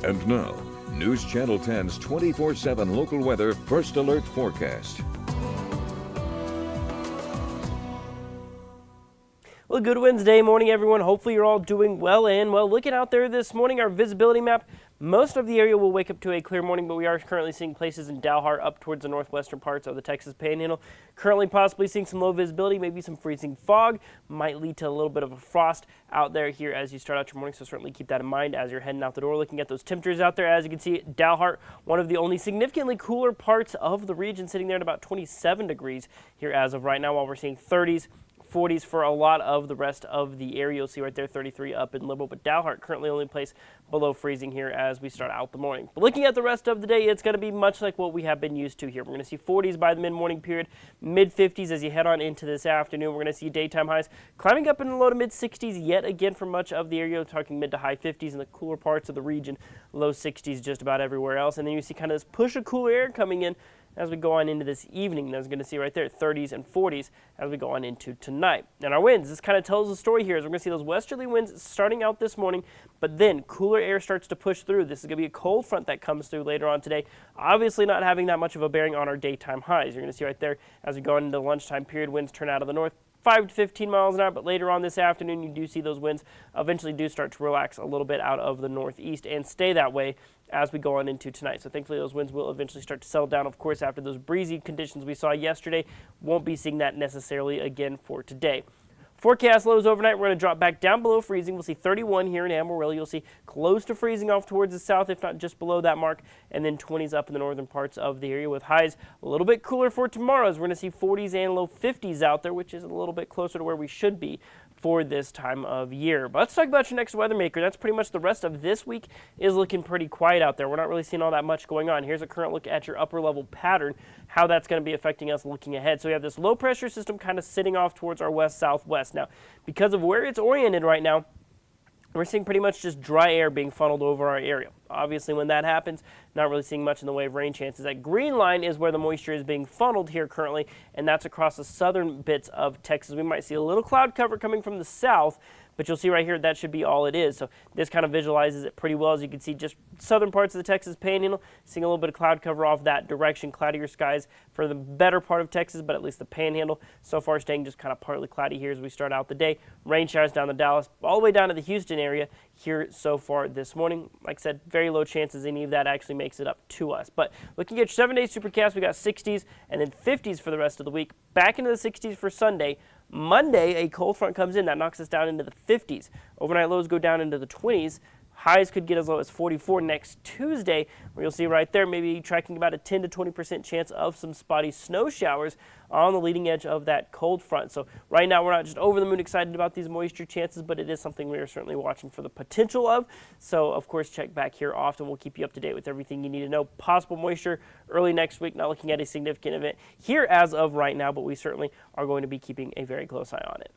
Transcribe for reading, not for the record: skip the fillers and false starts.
And now, News Channel 10's 24/7 local weather first alert forecast. Well, good Wednesday morning, everyone. Hopefully you're all doing well. And, well, looking out there this morning, our visibility map, most of the area will wake up to a clear morning, but we are currently seeing places in Dalhart up towards the northwestern parts of the Texas Panhandle. Currently possibly seeing some low visibility, maybe some freezing fog. Might lead to a little bit of a frost out there here as you start out your morning, so certainly keep that in mind as you're heading out the door. Looking at those temperatures out there, as you can see, Dalhart, one of the only significantly cooler parts of the region, sitting there at about 27 degrees here as of right now, while we're seeing 30s. 40s for a lot of the rest of the area. You'll see right there 33 up in Liberal, but Dalhart currently only place below freezing here as we start out the morning. But looking at the rest of the day, it's going to be much like what we have been used to here. We're going to see 40s by the mid-morning period, mid-50s as you head on into this afternoon. We're going to see daytime highs climbing up in the low to mid-60s yet again for much of the area. We're talking mid to high 50s in the cooler parts of the region, low 60s just about everywhere else. And then you see kind of this push of cooler air coming in as we go on into this evening. As we're going to see right there, 30s and 40s as we go on into tonight. And our winds, this kind of tells the story here, as we're going to see those westerly winds starting out this morning, but then cooler air starts to push through. This is going to be a cold front that comes through later on today, obviously not having that much of a bearing on our daytime highs. You're going to see right there, as we go into the lunchtime period, winds turn out of the north, 5 to 15 miles an hour, but later on this afternoon, you do see those winds eventually do start to relax a little bit out of the northeast and stay that way as we go on into tonight. So thankfully, those winds will eventually start to settle down. Of course, after those breezy conditions we saw yesterday, won't be seeing that necessarily again for today. Forecast lows overnight, we're going to drop back down below freezing. We'll see 31 here in Amarillo. You'll see close to freezing off towards the south, if not just below that mark, and then 20s up in the northern parts of the area with highs a little bit cooler for tomorrow, as we're going to see 40s and low 50s out there, which is a little bit closer to where we should be for this time of year. But let's talk about your next weather maker. That's pretty much the rest of this week is looking pretty quiet out there. We're not really seeing all that much going on. Here's a current look at your upper level pattern, how that's going to be affecting us looking ahead. So we have this low pressure system kind of sitting off towards our west-southwest. Now, because of where it's oriented right now, we're seeing pretty much just dry air being funneled over our area. Obviously, when that happens, not really seeing much in the way of rain chances. That green line is where the moisture is being funneled here currently, and that's across the southern bits of Texas. We might see a little cloud cover coming from the south, but you'll see right here that should be all it is. So this kind of visualizes it pretty well. As you can see, just southern parts of the Texas Panhandle, seeing a little bit of cloud cover off that direction. Cloudier skies for the better part of Texas, but at least the Panhandle so far staying just kind of partly cloudy here as we start out the day. Rain showers down to Dallas, all the way down to the Houston area here so far this morning. Like I said, very low chances any of that actually makes it up to us. But looking at your 7-day supercast, we got 60s and then 50s for the rest of the week. Back into the 60s for Sunday. Monday, a cold front comes in that knocks us down into the 50s. Overnight lows go down into the 20s. Highs could get as low as 44 next Tuesday, where you'll see right there maybe tracking about a 10 to 20% chance of some spotty snow showers on the leading edge of that cold front. So right now we're not just over the moon excited about these moisture chances, but it is something we are certainly watching for the potential of. So of course check back here often. We'll keep you up to date with everything you need to know. Possible moisture early next week, not looking at a significant event here as of right now, but we certainly are going to be keeping a very close eye on it.